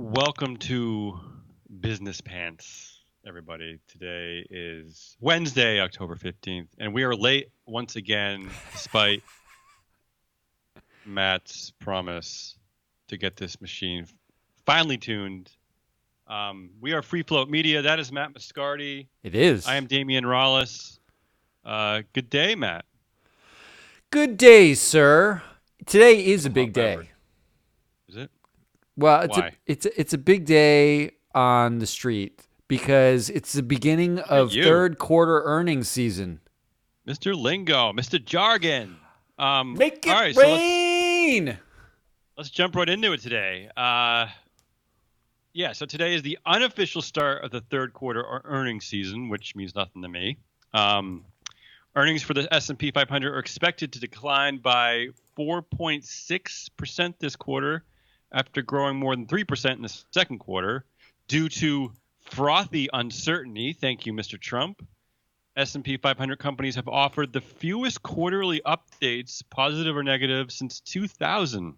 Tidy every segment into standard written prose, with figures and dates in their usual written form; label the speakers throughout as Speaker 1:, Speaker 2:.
Speaker 1: Welcome to Business Pants, everybody. Today is Wednesday, October 15th, and we are late once again, despite Matt's promise to get this machine finally tuned. We are Free Float Media. That is Matt Mascardi.
Speaker 2: It is.
Speaker 1: I am Damian Rollis. Good day, Matt.
Speaker 2: Good day, sir. Today is a
Speaker 1: Hot
Speaker 2: big
Speaker 1: beverage.
Speaker 2: day.
Speaker 1: Is it?
Speaker 2: Well,
Speaker 1: Why?
Speaker 2: it's a big day on the street because it's the beginning of
Speaker 1: you.
Speaker 2: third quarter earnings season.
Speaker 1: Mr. Lingo, Mr. Jargon.
Speaker 2: Make it
Speaker 1: all right,
Speaker 2: rain.
Speaker 1: Let's jump right into it today. So today is the unofficial start of the third quarter earnings season, which means nothing to me. Earnings for the S&P 500 are expected to decline by 4.6% this quarter after growing more than 3% in the second quarter due to frothy uncertainty. Thank you, Mr. Trump. S&P 500 companies have offered the fewest quarterly updates, positive or negative, since 2000.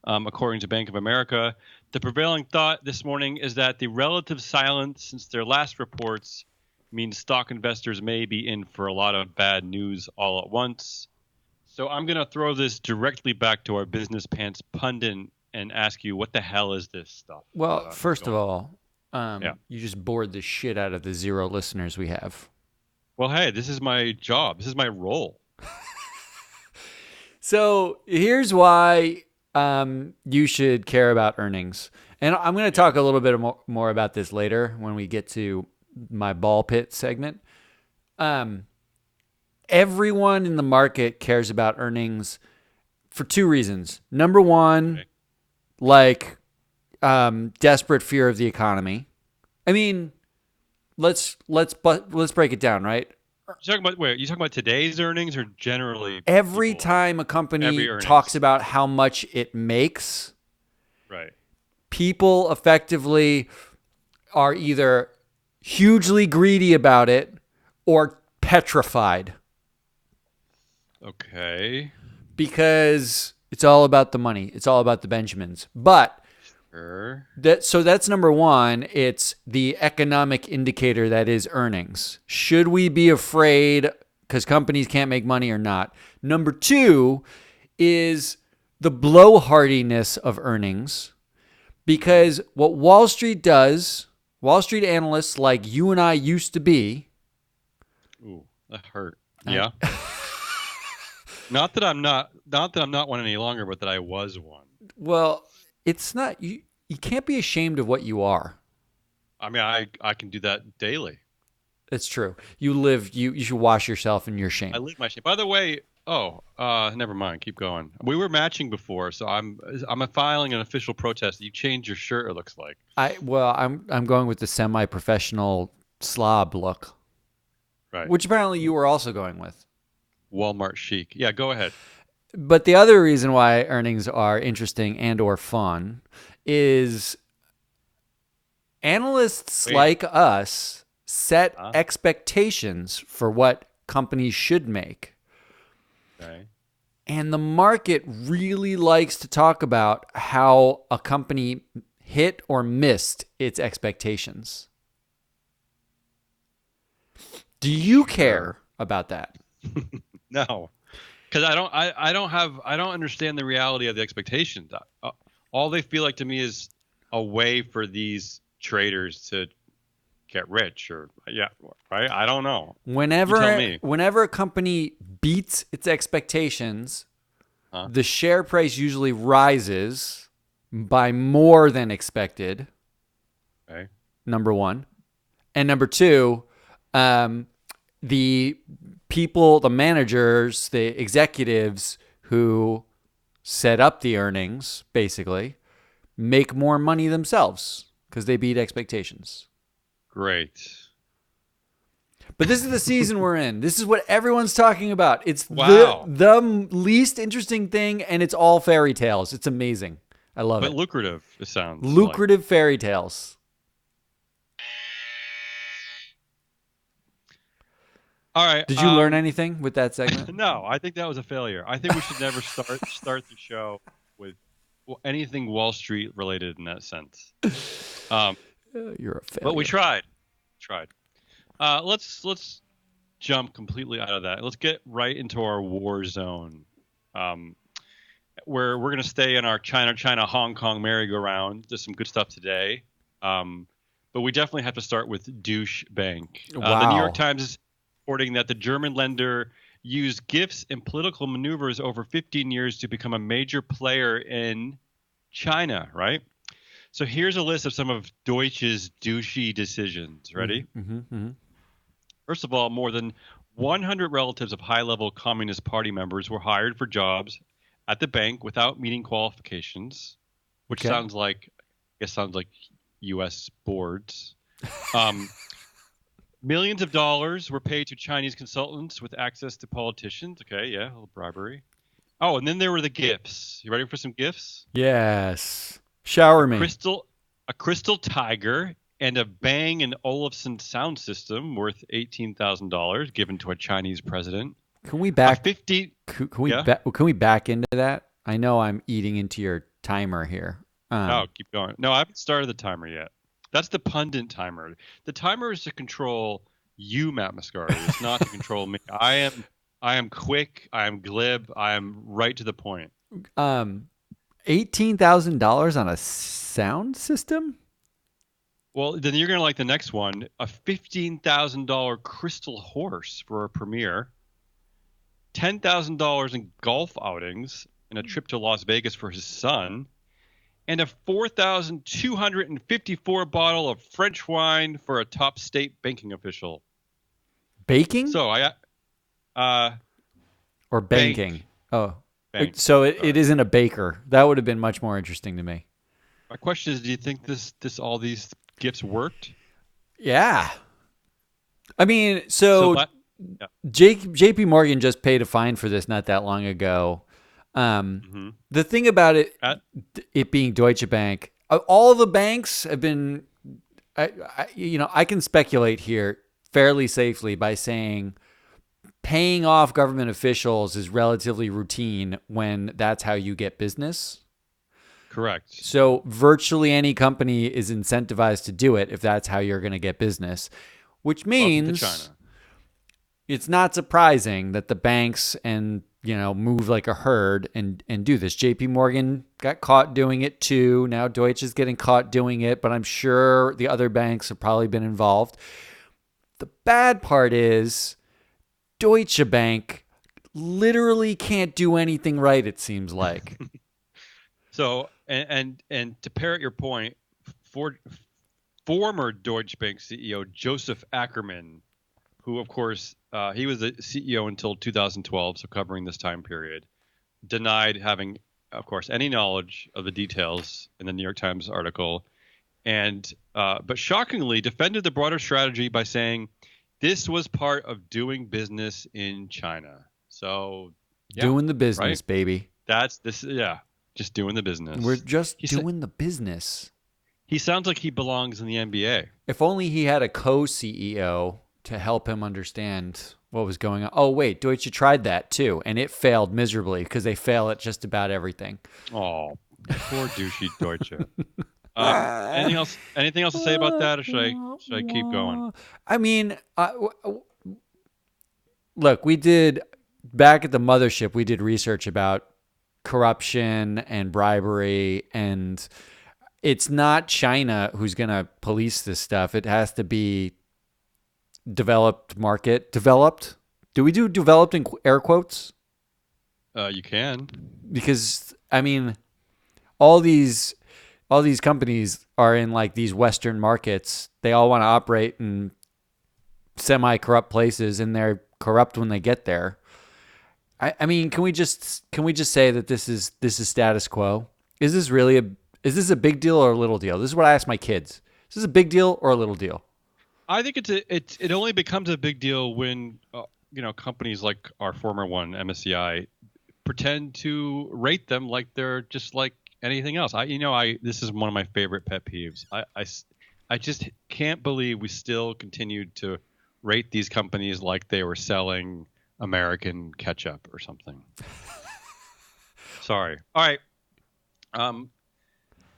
Speaker 1: According to Bank of America, the prevailing thought this morning is that the relative silence since their last reports means stock investors may be in for a lot of bad news all at once. So I'm going to throw this directly back to our Business Pants pundit and ask you, what the hell is this stuff?
Speaker 2: Well, first of all,
Speaker 1: Yeah.
Speaker 2: you just bored the shit out of the 0 listeners we have.
Speaker 1: Well, hey, this is my job. This is my role.
Speaker 2: So here's why you should care about earnings. And I'm going to talk a little bit more about this later when we get to my ball pit segment. Everyone in the market cares about earnings for two reasons. Number one, desperate fear of the economy. I mean, let's break it down, right?
Speaker 1: You talking about today's earnings or generally?
Speaker 2: Every time a company talks about how much it makes,
Speaker 1: right,
Speaker 2: people effectively are either hugely greedy about it or petrified.
Speaker 1: Okay.
Speaker 2: Because it's all about the money. It's all about the Benjamins. But
Speaker 1: sure.
Speaker 2: that's number one. It's the economic indicator that is earnings. Should we be afraid because companies can't make money or not? Number two is the blowhardiness of earnings. Because what Wall Street does, Wall Street analysts like you and I used to be.
Speaker 1: Ooh, that hurt. Yeah. Not that I'm not one any longer, but that I was one.
Speaker 2: Well, it's not you can't be ashamed of what you are.
Speaker 1: I mean, I can do that daily.
Speaker 2: It's true. You should wash yourself in your shame.
Speaker 1: I live my shame. By the way, never mind. Keep going. We were matching before, so I'm filing an official protest. You changed your shirt, it looks like.
Speaker 2: I'm going with the semi-professional slob look.
Speaker 1: Right.
Speaker 2: Which apparently you were also going with.
Speaker 1: Walmart chic. Yeah, go ahead.
Speaker 2: But the other reason why earnings are interesting and or fun is analysts like us set expectations for what companies should make.
Speaker 1: Okay.
Speaker 2: And the market really likes to talk about how a company hit or missed its expectations. Do you care about that?
Speaker 1: No, because I don't understand the reality of the expectations. All they feel like to me is a way for these traders to get rich, right? I don't know.
Speaker 2: Whenever a company beats its expectations, the share price usually rises by more than expected.
Speaker 1: Okay.
Speaker 2: Number one, and number two, the people, the managers, the executives who set up the earnings, basically, make more money themselves because they beat expectations.
Speaker 1: Great.
Speaker 2: But this is the season we're in. This is what everyone's talking about. It's the least interesting thing, and it's all fairy tales. It's amazing. I love it.
Speaker 1: But lucrative, it sounds
Speaker 2: lucrative
Speaker 1: like.
Speaker 2: Fairy tales.
Speaker 1: All right.
Speaker 2: Did you learn anything with that segment?
Speaker 1: No, I think that was a failure. I think we should never start the show with anything Wall Street related in that sense. Um,
Speaker 2: You're a
Speaker 1: but we
Speaker 2: failure.
Speaker 1: tried. Let's jump completely out of that. Let's get right into our war zone. Um, where we're going to stay in our China, Hong Kong merry-go-round. There's some good stuff today. Um, but we definitely have to start with Douche Bank. The New York
Speaker 2: Wow.
Speaker 1: Times is reporting that the German lender used gifts and political maneuvers over 15 years to become a major player in China, right? So here's a list of some of Deutsche's douchey decisions. Ready?
Speaker 2: Mm-hmm.
Speaker 1: First of all, more than 100 relatives of high-level Communist Party members were hired for jobs at the bank without meeting qualifications, which
Speaker 2: Okay.
Speaker 1: sounds like U.S. boards. Um, Millions of dollars were paid to Chinese consultants with access to politicians. Okay, yeah, a little bribery. Oh, and then there were the gifts. You ready for some gifts?
Speaker 2: Yes.
Speaker 1: A
Speaker 2: Shower me.
Speaker 1: crystal, a crystal tiger, and a Bang and Olufsen sound system worth $18,000 given to a Chinese president.
Speaker 2: Can we
Speaker 1: A
Speaker 2: back
Speaker 1: 50, yeah.
Speaker 2: can we back into that? I know I'm eating into your timer here.
Speaker 1: Oh,
Speaker 2: Um,
Speaker 1: keep going. No, I haven't started the timer yet. That's the pundit timer. The timer is to control you, Matt Moscardi. It's not to control me. I am quick. I am glib. I am right to the point.
Speaker 2: um, $18,000 on a sound system?
Speaker 1: Well, then you're gonna like the next one. A $15,000 crystal horse for a premiere. $10,000 in golf outings and a trip to Las Vegas for his son. And a 4,254 bottle of French wine for a top state banking official.
Speaker 2: Baking
Speaker 1: So uh,
Speaker 2: or
Speaker 1: bank,
Speaker 2: banking? Oh,
Speaker 1: bank.
Speaker 2: so it
Speaker 1: Sorry.
Speaker 2: isn't a baker. That would have been much more interesting to me.
Speaker 1: My question is, do you think this all these gifts worked?
Speaker 2: Yeah. I mean,
Speaker 1: So,
Speaker 2: so
Speaker 1: yeah.
Speaker 2: JP Morgan just paid a fine for this not that long ago.
Speaker 1: Hmm.
Speaker 2: The thing about it being Deutsche Bank, all the banks have been, I can speculate here fairly safely by saying paying off government officials is relatively routine when that's how you get business.
Speaker 1: Correct.
Speaker 2: So virtually any company is incentivized to do it if that's how you're going to get business, which
Speaker 1: Welcome to
Speaker 2: means
Speaker 1: China.
Speaker 2: it's not surprising that the banks and move like a herd and do this. JP Morgan got caught doing it too. Now Deutsche is getting caught doing it, but I'm sure the other banks have probably been involved. The bad part is Deutsche Bank literally can't do anything right, it seems like.
Speaker 1: So, and to parrot your point, for former Deutsche Bank CEO Joseph Ackerman, who of course he was the CEO until 2012, so covering this time period, denied having, of course, any knowledge of the details in the New York Times article, and but shockingly defended the broader strategy by saying this was part of doing business in China. So, yeah,
Speaker 2: Doing the
Speaker 1: right.
Speaker 2: business, baby.
Speaker 1: That's this. Yeah, just doing the
Speaker 2: We're
Speaker 1: business.
Speaker 2: just
Speaker 1: He said
Speaker 2: doing the business.
Speaker 1: he sounds like he belongs in the NBA.
Speaker 2: If only he had a co-CEO to help him understand what was going on. Oh, wait, Deutsche tried that too, and it failed miserably because they fail at just about everything.
Speaker 1: Oh, poor douchey Deutsche. Anything else? Anything else to say about that, or should I keep going?
Speaker 2: I mean, look, we did back at the mothership. We did research about corruption and bribery, and it's not China who's going to police this stuff. It has to be developed market. Developed? Do we do developed in air quotes?
Speaker 1: You can.
Speaker 2: Because I mean, all these companies are in like these Western markets. They all want to operate in semi-corrupt places, and they're corrupt when they get there. I mean, can we just say that this is status quo? Is this a big deal or a little deal? This is what I ask my kids. Is this a big deal or a little deal?
Speaker 1: I think it only becomes a big deal when companies like our former one, MSCI, pretend to rate them like they're just like anything else. I this is one of my favorite pet peeves. I just can't believe we still continued to rate these companies like they were selling American ketchup or something. Sorry. All right. Um,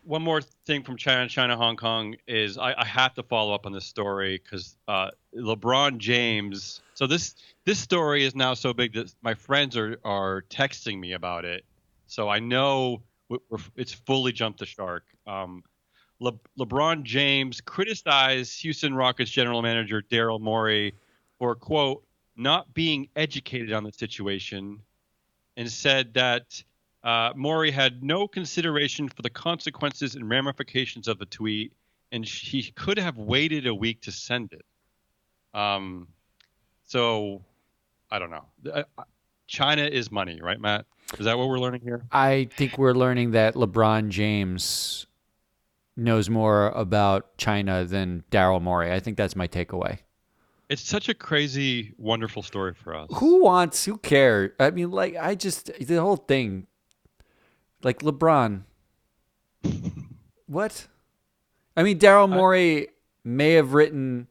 Speaker 1: one more thing from China, Hong Kong is I have to follow up on this story because LeBron James. So this story is now so big that my friends are texting me about it. So I know it's fully jumped the shark. LeBron James criticized Houston Rockets general manager Daryl Morey for, quote, not being educated on the situation, and said that Morey had no consideration for the consequences and ramifications of the tweet, and he could have waited a week to send it. So I don't know. China is money, right, Matt? Is that what we're learning here?
Speaker 2: I think we're learning that LeBron James knows more about China than Daryl Morey. I think that's my takeaway.
Speaker 1: It's such a crazy, wonderful story for us.
Speaker 2: Who cares? I mean, like, the whole thing, like LeBron, what? I mean, Daryl Morey may have written,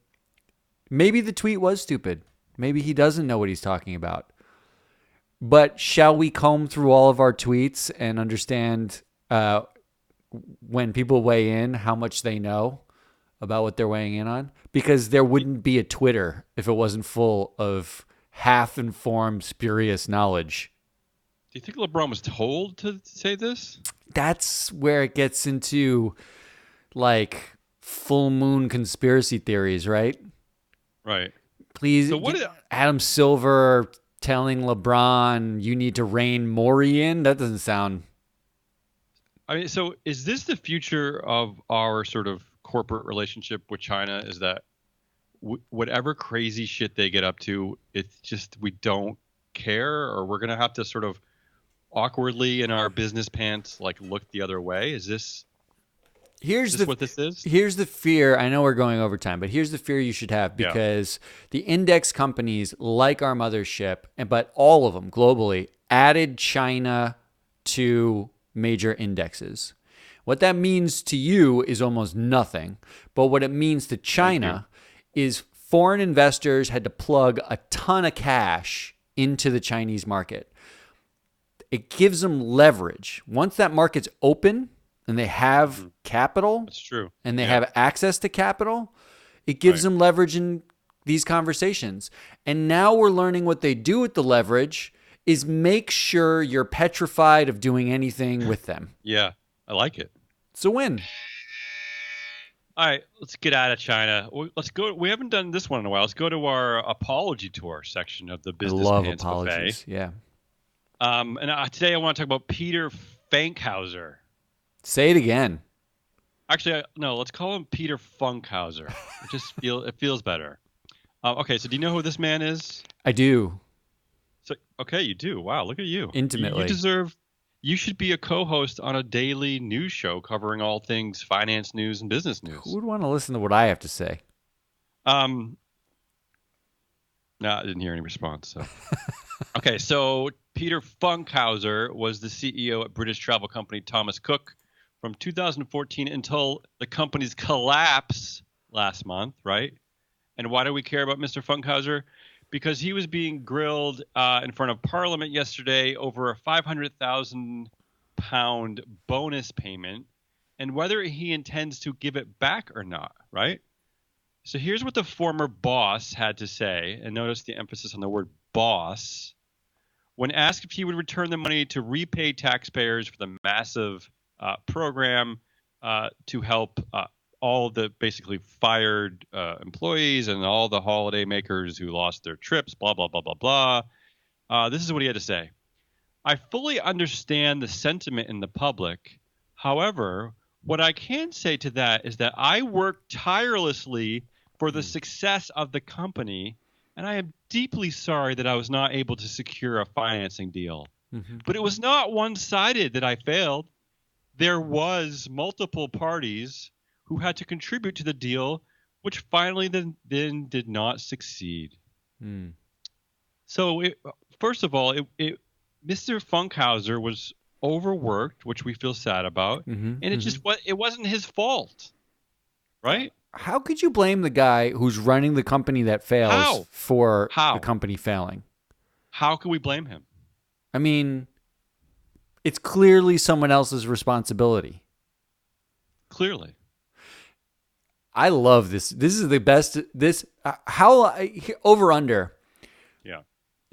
Speaker 2: maybe the tweet was stupid. Maybe he doesn't know what he's talking about. But shall we comb through all of our tweets and understand when people weigh in how much they know about what they're weighing in on? Because there wouldn't be a Twitter if it wasn't full of half-informed, spurious knowledge.
Speaker 1: Do you think LeBron was told to say this?
Speaker 2: That's where it gets into like full moon conspiracy theories, right?
Speaker 1: Right.
Speaker 2: Please,
Speaker 1: So what?
Speaker 2: Adam Silver telling LeBron you need to rein Morey in? That doesn't sound.
Speaker 1: I mean, so is this the future of our sort of corporate relationship with China? Is that whatever crazy shit they get up to, it's just we don't care, or we're gonna have to sort of awkwardly in our business pants like look the other way? Is this what this is?
Speaker 2: Here's the fear. I know we're going over time, but here's the fear you should have, because the index companies like our mothership, but all of them globally added China to major indexes. What that means to you is almost nothing, but what it means to China is foreign investors had to plug a ton of cash into the Chinese market. It gives them leverage. Once that market's open and they have capital,
Speaker 1: That's true,
Speaker 2: and they have access to capital, it gives them leverage in these conversations. And now we're learning what they do with the leverage is make sure you're petrified of doing anything with them.
Speaker 1: Yeah, I like it.
Speaker 2: It's a win.
Speaker 1: All right, let's get out of China. Let's go. We haven't done this one in a while. Let's go to our apology tour section of the Business Pants
Speaker 2: apologies.
Speaker 1: Buffet.
Speaker 2: Yeah.
Speaker 1: And today I want to talk about Peter Fankhauser.
Speaker 2: Say it again.
Speaker 1: Actually, no. Let's call him Peter Funkhauser. It feels better. Okay, so do you know who this man is?
Speaker 2: I do.
Speaker 1: So okay, you do. Wow, look at you.
Speaker 2: Intimately.
Speaker 1: You should be a co-host on a daily news show covering all things finance news and business news.
Speaker 2: Who would want to listen to what I have to say?
Speaker 1: No, I didn't hear any response. So. Okay, so Peter Funkhauser was the CEO at British travel company Thomas Cook from 2014 until the company's collapse last month, right? And why do we care about Mr. Funkhauser? Because he was being grilled in front of Parliament yesterday over a £500,000 bonus payment and whether he intends to give it back or not, right? So here's what the former boss had to say, and notice the emphasis on the word boss. When asked if he would return the money to repay taxpayers for the massive program to help all the basically fired employees and all the holiday makers who lost their trips, blah, blah, blah, blah, blah. This is what he had to say. I fully understand the sentiment in the public. However, what I can say to that is that I worked tirelessly for the success of the company, and I am deeply sorry that I was not able to secure a financing deal. Mm-hmm. But it was not one-sided that I failed. There was multiple parties who had to contribute to the deal, which finally then did not succeed. Mm. So, first of all, Mr. Funkhauser was overworked, which we feel sad about, and it wasn't his fault, right?
Speaker 2: How could you blame the guy who's running the company that fails for the company failing?
Speaker 1: How can we blame him?
Speaker 2: I mean, It's clearly someone else's responsibility.
Speaker 1: Clearly.
Speaker 2: I love this. This is the best. This over under
Speaker 1: Yeah.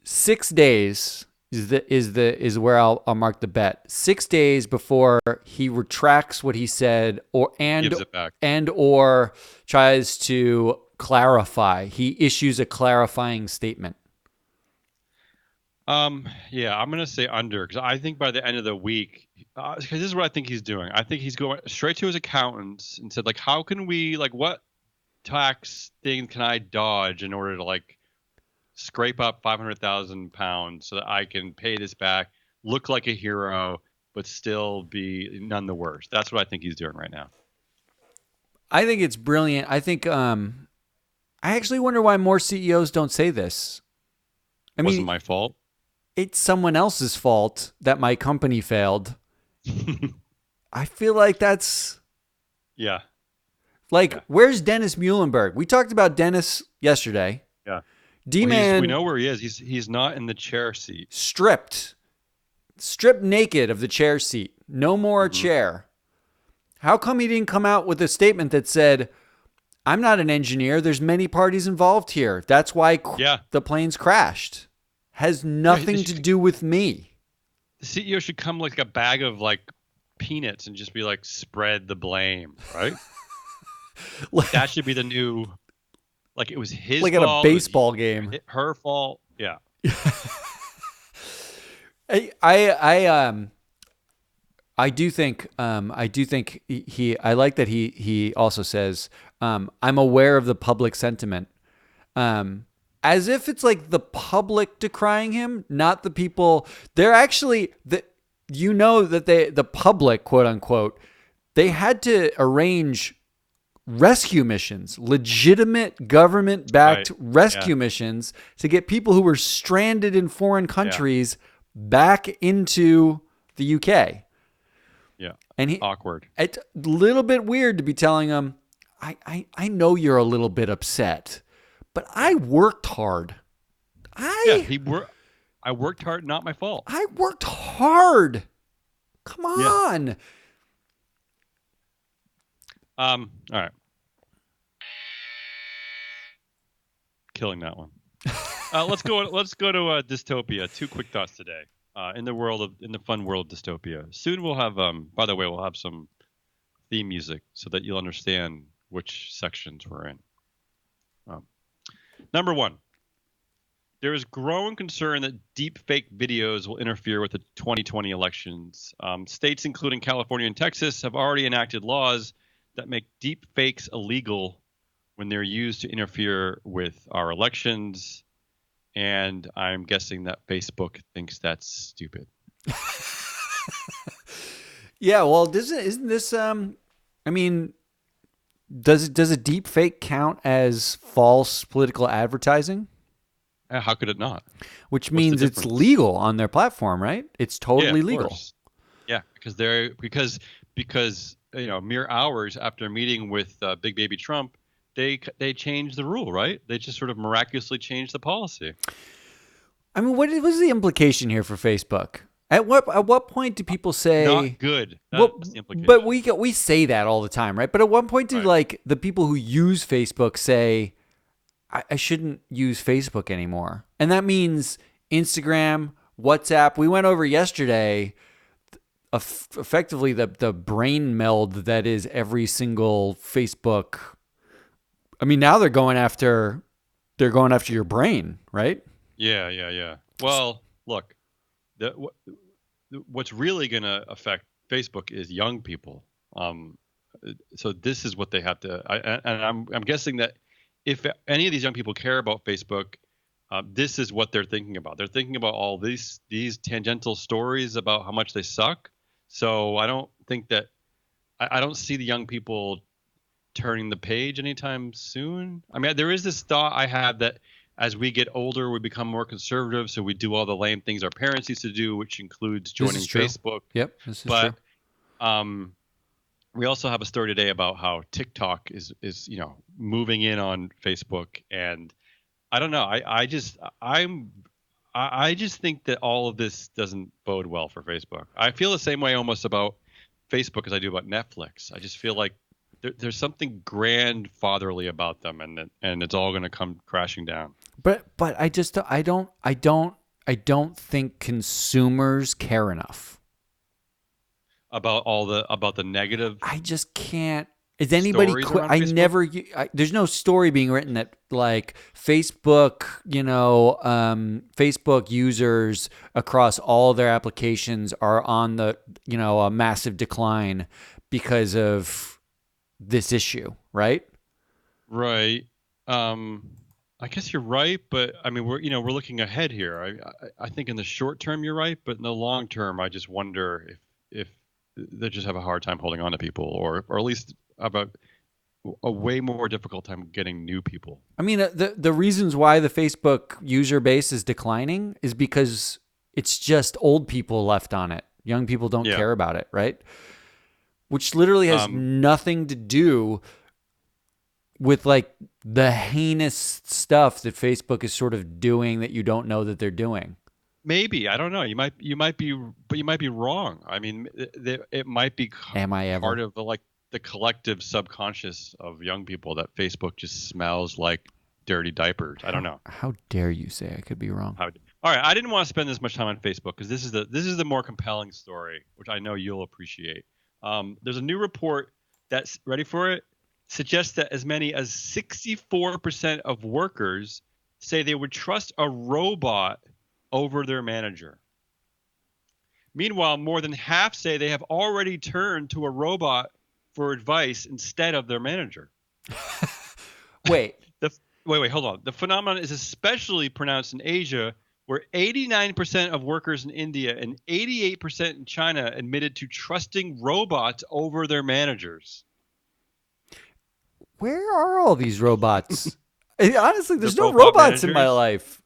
Speaker 2: 6 days is where I'll mark the bet. 6 days before he retracts what he said,
Speaker 1: Gives it back.
Speaker 2: or tries to clarify. He issues a clarifying statement.
Speaker 1: Yeah, I'm gonna say under because I think by the end of the week, because this is what I think he's doing. I think he's going straight to his accountants and said, like, how can we, like, what tax thing can I dodge in order to like scrape up 500,000 pounds so that I can pay this back, look like a hero, but still be none the worse. That's what I think he's doing right now.
Speaker 2: I think it's brilliant. I think I actually wonder why more CEOs don't say this. I
Speaker 1: Wasn't
Speaker 2: mean,
Speaker 1: my fault.
Speaker 2: it's someone else's fault that my company failed. I feel like that's
Speaker 1: Yeah.
Speaker 2: like,
Speaker 1: Yeah.
Speaker 2: Where's Dennis Muhlenberg? We talked about Dennis yesterday.
Speaker 1: Yeah.
Speaker 2: D-Man
Speaker 1: We know where he is. He's not in the chair seat.
Speaker 2: stripped naked of the chair seat. No more chair. How come he didn't come out with a statement that said, I'm not an engineer. There's many parties involved here. That's why the planes crashed. Has nothing to do with me.
Speaker 1: The CEO should come like a bag of like peanuts and just be like, spread the blame, right? That should be the new, like, it was his
Speaker 2: like
Speaker 1: fault.
Speaker 2: Like at a baseball game.
Speaker 1: Her fault. Yeah.
Speaker 2: I do think I like that he also says, I'm aware of the public sentiment. As if it's like the public decrying him, not the people. They're actually that the public, quote unquote, they had to arrange rescue missions, legitimate government-backed rescue missions to get people who were stranded in foreign countries back into the UK.
Speaker 1: Yeah.
Speaker 2: And
Speaker 1: awkward.
Speaker 2: It's a little bit weird to be telling him, I know you're a little bit upset, but I worked hard.
Speaker 1: I worked hard, not my fault.
Speaker 2: I worked hard. Come on.
Speaker 1: Yeah. All right. Killing that one. Let's go to Dystopia. 2 quick thoughts today. In the fun world of Dystopia. Soon we'll have by the way, we'll have some theme music so that you'll understand which sections we're in. Number 1. There is growing concern that deep fake videos will interfere with the 2020 elections. States including California and Texas have already enacted laws that make deep fakes illegal when they're used to interfere with our elections. And I'm guessing that Facebook thinks that's stupid.
Speaker 2: Yeah, well, isn't this I mean, does a deep fake count as false political advertising?
Speaker 1: How could it not?
Speaker 2: Which means it's legal on their platform, right? It's totally legal.
Speaker 1: Course. Yeah, because mere hours after meeting with Big Baby Trump, they changed the rule, right? They just sort of miraculously changed the policy.
Speaker 2: I mean, what was the implication here for Facebook? At what point do people say
Speaker 1: not good? That's the implication.
Speaker 2: But we say that all the time, right? But at what point do like the people who use Facebook say, I shouldn't use Facebook anymore? And that means Instagram, WhatsApp. We went over yesterday effectively the brain meld that is every single Facebook. I mean, now they're going after your brain, right?
Speaker 1: Yeah. Well, look, what's really going to affect Facebook is young people. So this is what they have to. I'm guessing that if any of these young people care about Facebook, this is what they're thinking about. They're thinking about all these tangential stories about how much they suck. So I don't think that I don't see the young people turning the page anytime soon. I mean, there is this thought I have that as we get older, we become more conservative, so we do all the lame things our parents used to do, which includes joining Facebook.
Speaker 2: Yep, this is true.
Speaker 1: We also have a story today about how TikTok is moving in on Facebook, and I don't know. I just think that all of this doesn't bode well for Facebook. I feel the same way almost about Facebook as I do about Netflix. I just feel like there's something grandfatherly about them, and it's all going to come crashing down.
Speaker 2: But I don't think consumers care enough
Speaker 1: About the negative
Speaker 2: I just can't. Is anybody?
Speaker 1: stories around
Speaker 2: I
Speaker 1: Facebook.
Speaker 2: never. There's no story being written that like Facebook, Facebook users across all their applications are on the, a massive decline because of this issue, right?
Speaker 1: Right. I guess you're right, but I mean we're looking ahead here. I think in the short term you're right, but in the long term I just wonder if they just have a hard time holding on to people, or at least about a way more difficult time getting new people.
Speaker 2: I mean, the reasons why the Facebook user base is declining is because it's just old people left on it. Young people don't
Speaker 1: Yeah.
Speaker 2: care about it, right? Which literally has nothing to do with like the heinous stuff that Facebook is sort of doing that you don't know that they're doing.
Speaker 1: Maybe, I don't know. But you might be wrong. I mean, it might be
Speaker 2: Am I ever?
Speaker 1: part of the collective subconscious of young people that Facebook just smells like dirty diapers. I don't know.
Speaker 2: How dare you say I could be wrong?
Speaker 1: All right, I didn't want to spend this much time on Facebook because this is the more compelling story, which I know you'll appreciate. There's a new report that's ready for it, suggests that as many as 64% of workers say they would trust a robot over their manager. Meanwhile, more than half say they have already turned to a robot for advice instead of their manager.
Speaker 2: Wait.
Speaker 1: Wait, hold on. The phenomenon is especially pronounced in Asia, where 89% of workers in India and 88% in China admitted to trusting robots over their managers.
Speaker 2: Where are all these robots? Honestly, there's
Speaker 1: They're
Speaker 2: no
Speaker 1: robot
Speaker 2: robots in my
Speaker 1: managers.
Speaker 2: life.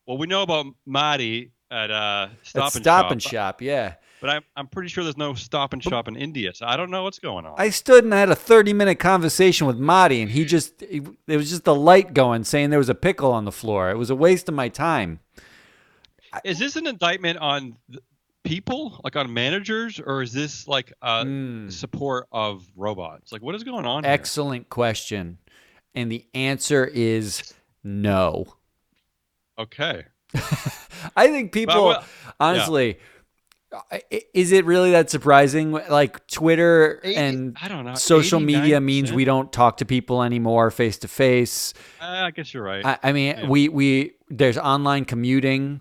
Speaker 1: Well, we know about Madi at
Speaker 2: At
Speaker 1: Stop and
Speaker 2: Stop
Speaker 1: Shop,
Speaker 2: and Shop, yeah.
Speaker 1: but I'm pretty sure there's no Stop and Shop in India, so I don't know what's going on.
Speaker 2: I stood and had a 30-minute conversation with Marty, and it was just a light going saying there was a pickle on the floor. It was a waste of my time.
Speaker 1: Is this an indictment on people, like on managers, or is this like support of robots? Like, what is going on here?
Speaker 2: Excellent question. And the answer is no.
Speaker 1: Okay.
Speaker 2: I think people, honestly, is it really that surprising? Like Twitter and
Speaker 1: I don't know,
Speaker 2: social media
Speaker 1: 89%?
Speaker 2: means we don't talk to people anymore face to face.
Speaker 1: I guess you're right.
Speaker 2: I mean, we there's online commuting.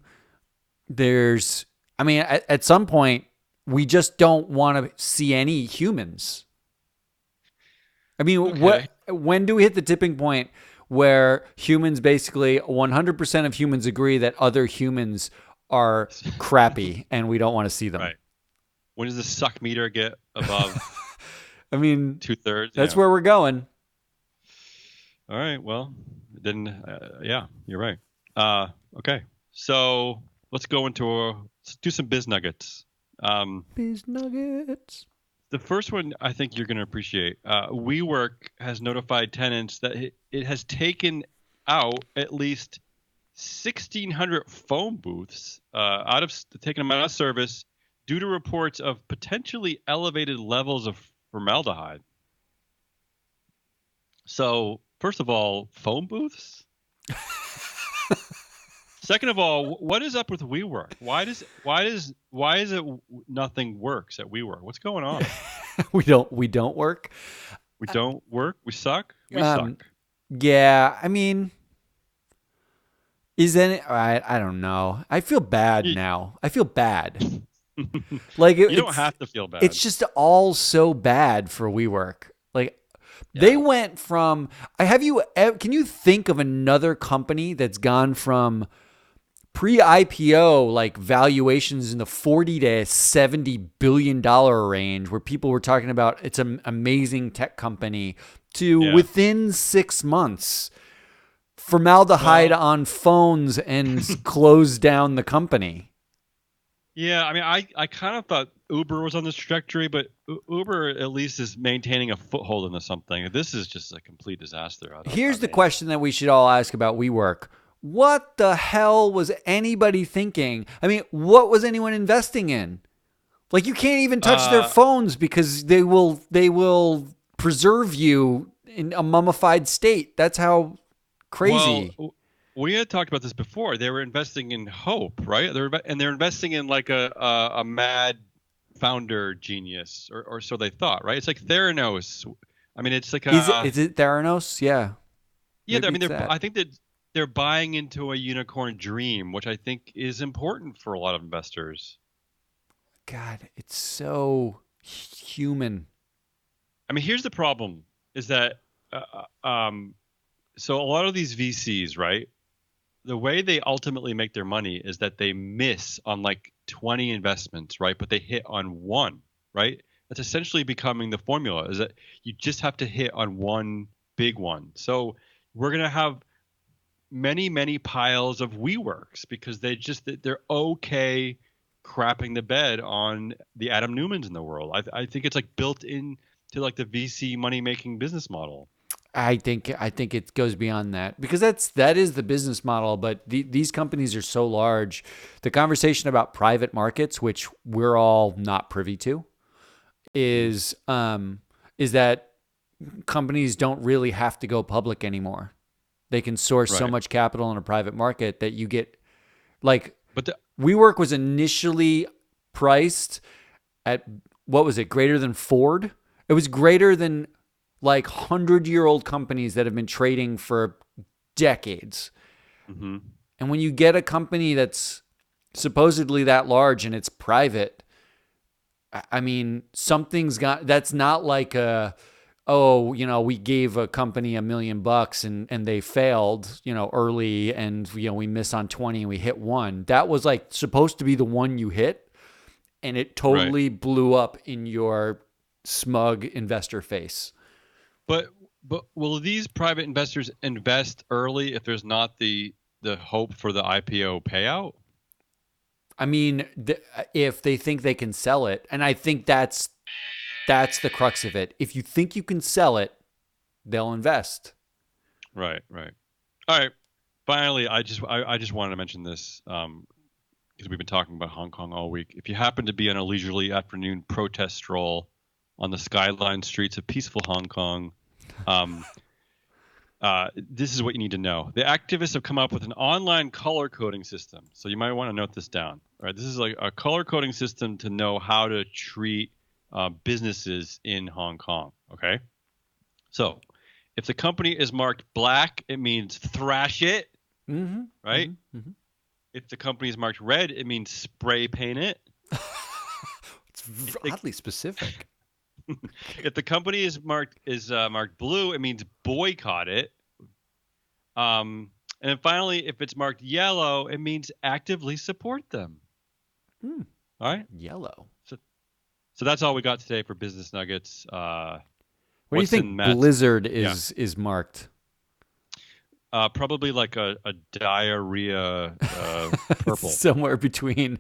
Speaker 2: At some point, we just don't want to see any humans. I mean,
Speaker 1: Okay.
Speaker 2: when do we hit the tipping point where humans basically 100% of humans agree that other humans are crappy and we don't want to see them?
Speaker 1: Right. When does the suck meter get above
Speaker 2: I mean,
Speaker 1: 2/3?
Speaker 2: that's where we're going.
Speaker 1: All right. Well, then, yeah, you're right. Okay. So let's do some biz nuggets.
Speaker 2: Biz nuggets.
Speaker 1: The first one I think you're going to appreciate. WeWork has notified tenants that it has taken out at least 1,600 phone booths taken them out of service due to reports of potentially elevated levels of formaldehyde. So, first of all, phone booths. Second of all, what is up with WeWork? Why is it nothing works at WeWork? What's going on?
Speaker 2: we don't work.
Speaker 1: We don't work. We suck. We
Speaker 2: Um,
Speaker 1: suck.
Speaker 2: Yeah, I mean, I don't know. I feel bad now. I feel bad. Like
Speaker 1: You don't have to feel bad.
Speaker 2: It's just all so bad for WeWork. Like they went from. Can you think of another company that's gone from pre-IPO like valuations in the 40 to 70 billion dollar range, where people were talking about it's an amazing tech company, to within 6 months formaldehyde on phones and close down the company?
Speaker 1: Yeah, I mean, I kind of thought Uber was on this trajectory, but Uber at least is maintaining a foothold into something. This is just a complete disaster.
Speaker 2: Here's the question that we should all ask about WeWork. What the hell was anybody thinking? I mean, what was anyone investing in? Like, you can't even touch their phones because they will preserve you in a mummified state. That's how
Speaker 1: Well,
Speaker 2: crazy.
Speaker 1: we had talked about this before. They were investing in hope, right? They're investing in like a mad founder genius, or so they thought, right? It's like Theranos. I mean, it's like
Speaker 2: Is it Theranos? Yeah,
Speaker 1: yeah. I
Speaker 2: maybe
Speaker 1: mean,
Speaker 2: it's that.
Speaker 1: I think that they're buying into a unicorn dream, which I think is important for a lot of investors.
Speaker 2: God, it's so human.
Speaker 1: I mean, here's the problem: is that so a lot of these VCs, right? The way they ultimately make their money is that they miss on like 20 investments, right? But they hit on one, right? That's essentially becoming the formula is that you just have to hit on one big one. So we're going to have many, many piles of WeWorks because they're okay crapping the bed on the Adam Newmans in the world. I think it's like built in to like the VC money making business model.
Speaker 2: I think it goes beyond that because that is the business model. But these companies are so large. The conversation about private markets, which we're all not privy to,
Speaker 1: Mhm.
Speaker 2: is that companies don't really have to go public anymore. They can source so
Speaker 1: Right.
Speaker 2: much capital in a private market that you get like
Speaker 1: But the,
Speaker 2: WeWork was initially priced at what was it? Greater than Ford? It was greater than like 100-year-old companies that have been trading for decades.
Speaker 1: mhm.
Speaker 2: And when you get a company that's supposedly that large and it's private, I mean, something's got that's not like we gave a company $1 million and they failed, early and we miss on 20 and we hit one. That was like supposed to be the one you hit and it
Speaker 1: Right.
Speaker 2: totally blew up in your smug investor face.
Speaker 1: But will these private investors invest early if there's not the hope for the IPO payout?
Speaker 2: I mean, if they think they can sell it, and I think that's the crux of it. If you think you can sell it, they'll invest.
Speaker 1: Right, right. All right. Finally, I just wanted to mention this because we've been talking about Hong Kong all week. If you happen to be on a leisurely afternoon protest stroll on the skyline streets of peaceful Hong Kong, um, this is what you need to know. The activists have come up with an online color coding system. So you might want to note this down. All right, this is like a color coding system to know how to treat businesses in Hong Kong. Okay. So if the company is marked black, it means thrash it,
Speaker 2: Mm-hmm.
Speaker 1: right?
Speaker 2: Mm-hmm. Mm-hmm.
Speaker 1: If the company is marked red, it means spray paint it.
Speaker 2: It's
Speaker 1: If the,
Speaker 2: oddly specific.
Speaker 1: if the company is marked blue, it means boycott it. And then finally, if it's marked yellow, it means actively support them.
Speaker 2: Hmm.
Speaker 1: All right.
Speaker 2: Yellow.
Speaker 1: So, so that's all we got today for business nuggets.
Speaker 2: What do you
Speaker 1: What's in
Speaker 2: think
Speaker 1: Matt's?
Speaker 2: Blizzard
Speaker 1: Yeah.
Speaker 2: is marked?
Speaker 1: Probably like a diarrhea purple.
Speaker 2: Somewhere between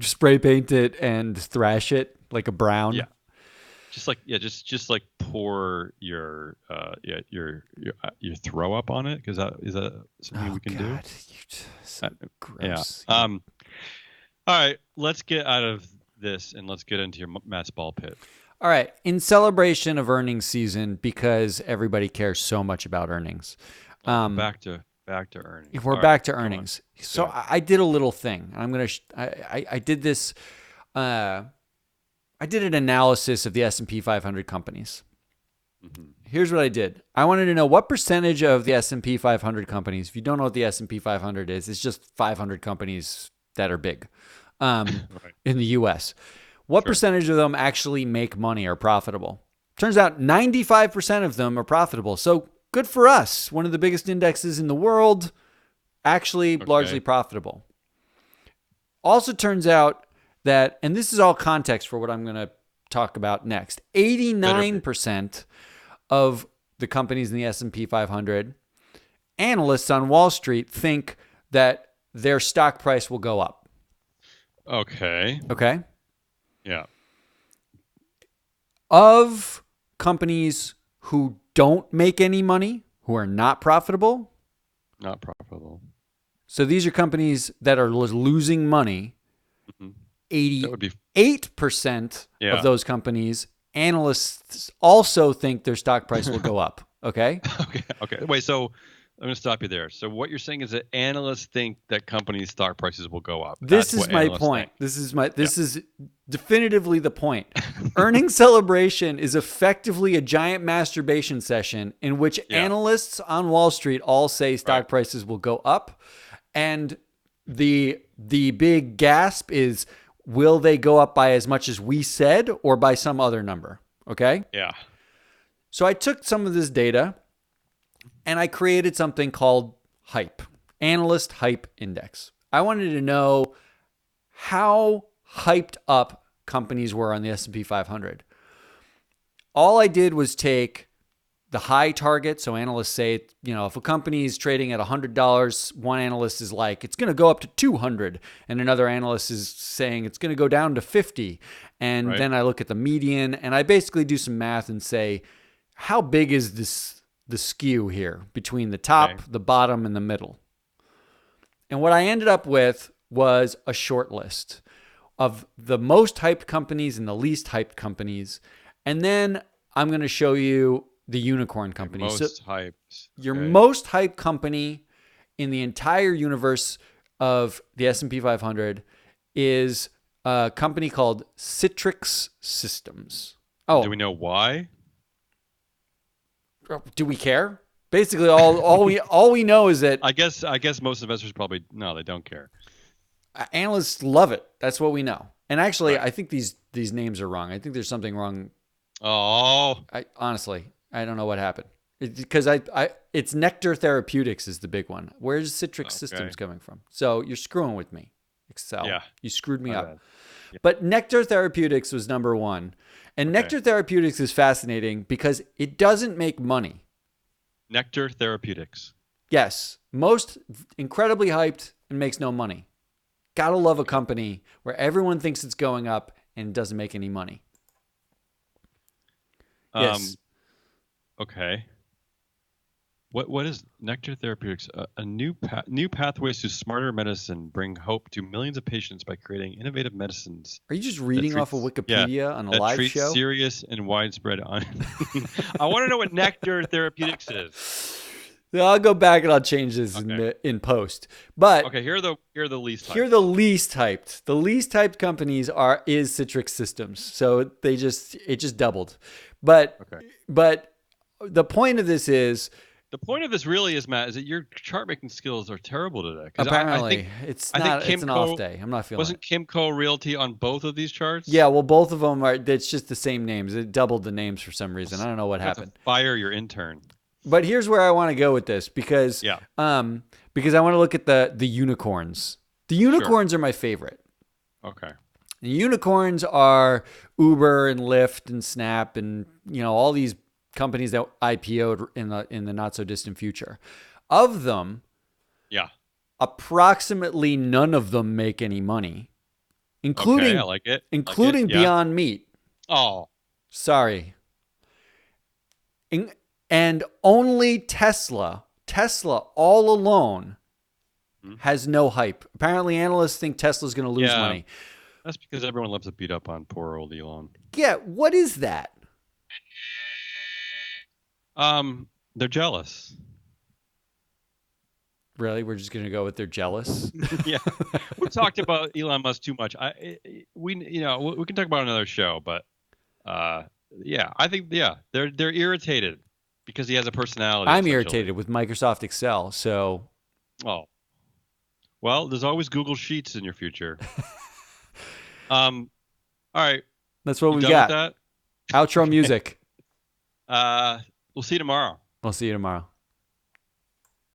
Speaker 2: spray paint it and thrash it like a
Speaker 1: Yeah.
Speaker 2: brown.
Speaker 1: Just like pour your throw up on it because that is that something
Speaker 2: Oh
Speaker 1: we can do.
Speaker 2: God, so
Speaker 1: Yeah.
Speaker 2: gross.
Speaker 1: All right. Let's get out of this and let's get into your Matt's ball pit.
Speaker 2: All right, in celebration of earnings season, because everybody cares so much about earnings.
Speaker 1: Oh,
Speaker 2: Um,
Speaker 1: back to earnings.
Speaker 2: if we're
Speaker 1: All right.
Speaker 2: back to
Speaker 1: Go on.
Speaker 2: earnings, so
Speaker 1: Yeah.
Speaker 2: I did a little thing. I'm gonna. I did this. Uh, I did an analysis of the S&P 500 companies.
Speaker 1: Hmm.
Speaker 2: Here's what I did. I wanted to know what percentage of the S&P 500 companies. If you don't know what the S&P 500 is, it's just 500 companies that are big
Speaker 1: Right.
Speaker 2: in the U.S. What
Speaker 1: Sure.
Speaker 2: percentage of them actually make money or profitable? Turns out 95% of them are profitable. So good for us. One of the biggest indexes in the world, actually largely
Speaker 1: Okay.
Speaker 2: profitable. Also turns out that, and this is all context for what I'm going to talk about next,
Speaker 1: Better be.
Speaker 2: 89% of the companies in the S&P 500, analysts on Wall Street think that their stock price will go up.
Speaker 1: Okay.
Speaker 2: Okay?
Speaker 1: Yeah.
Speaker 2: Of companies who don't make any money, who are not profitable,
Speaker 1: Not profitable.
Speaker 2: So these are companies that are losing money.
Speaker 1: That would be
Speaker 2: 88%
Speaker 1: Yeah.
Speaker 2: of those companies, analysts also think their stock price will go up. Okay?
Speaker 1: Okay. Wait, so I'm going to stop you there. So what you're saying is that analysts think that companies' stock prices will go up.
Speaker 2: This
Speaker 1: That's
Speaker 2: is
Speaker 1: what
Speaker 2: my
Speaker 1: analysts
Speaker 2: point.
Speaker 1: think.
Speaker 2: This is definitively the point. Earnings celebration is effectively a giant masturbation session in which analysts on Wall Street all say stock prices will go up, and the big gasp is, will they go up by as much as we said or by some other number? Okay?
Speaker 1: Yeah.
Speaker 2: So I took some of this data and I created something called hype, analyst hype index. I wanted to know how hyped up companies were on the S&P 500. All I did was take the high target. So analysts say, if a company is trading at $100, one analyst is like, it's going to go up to 200. And another analyst is saying it's going to go down to 50. And then I look at the median and I basically do some math and say, how big is the skew here between the top, the bottom, and the middle? And what I ended up with was a short list of the most hyped companies and the least hyped companies. And then I'm going to show you the unicorn companies.
Speaker 1: Most hyped.
Speaker 2: Your most hyped company in the entire universe of the S&P 500 is a company called Citrix Systems. Oh,
Speaker 1: do we know why?
Speaker 2: Do we care? Basically, all we know is that
Speaker 1: I guess most investors probably they don't care.
Speaker 2: Analysts love it. That's what we know. And actually, I think these names are wrong. I think there's something wrong.
Speaker 1: Oh,
Speaker 2: Honestly, I don't know what happened. Because it's Nectar Therapeutics is the big one. Where's Citrix Systems coming from? So you're screwing with me, Excel.
Speaker 1: Yeah.
Speaker 2: You screwed me up.
Speaker 1: Yeah.
Speaker 2: But Nectar Therapeutics was number one. And Nectar Therapeutics is fascinating because it doesn't make money.
Speaker 1: Nectar Therapeutics.
Speaker 2: Yes. Most incredibly hyped and makes no money. Gotta love a company where everyone thinks it's going up and doesn't make any money. Yes.
Speaker 1: Okay. What is Nectar Therapeutics? A new pathways to smarter medicine bring hope to millions of patients by creating innovative medicines.
Speaker 2: Are you just reading off of Wikipedia on a live
Speaker 1: treats
Speaker 2: show?
Speaker 1: Serious and widespread on. I want to know what Nectar Therapeutics is.
Speaker 2: I'll go back and I'll change this in post. But
Speaker 1: here are the least hyped.
Speaker 2: Here are the least hyped. The least hyped companies is Citrix Systems. So it just doubled. But the point of this is.
Speaker 1: The point of this really is, Matt, is that your chart making skills are terrible today.
Speaker 2: Apparently, it's an off day. I'm not feeling
Speaker 1: Wasn't Kimco Realty on both of these charts?
Speaker 2: Yeah, well, both of them are. It's just the same names. It doubled the names for some reason. I don't know what happened.
Speaker 1: Fire your intern.
Speaker 2: But here's where I want to go with this because I want to look at the unicorns. The unicorns are my favorite.
Speaker 1: Okay.
Speaker 2: The unicorns are Uber and Lyft and Snap and all these companies that IPO'd in the not so distant future. Of them, approximately none of them make any money, including
Speaker 1: I like it.
Speaker 2: Including Beyond Meat.
Speaker 1: Oh,
Speaker 2: sorry. And only Tesla all alone has no hype. Apparently, analysts think Tesla's going to lose money.
Speaker 1: That's because everyone loves to beat up on poor old Elon.
Speaker 2: Yeah, what is that?
Speaker 1: They're jealous.
Speaker 2: Really? We're just going to go with they're jealous?
Speaker 1: Yeah. We talked about Elon Musk too much. We can talk about another show, but I think they're irritated because he has a personality.
Speaker 2: I'm irritated with Microsoft Excel, so
Speaker 1: well, there's always Google Sheets in your future. All right.
Speaker 2: That's what we got.
Speaker 1: With that?
Speaker 2: Outro music.
Speaker 1: We'll see you tomorrow.
Speaker 2: We'll see you tomorrow.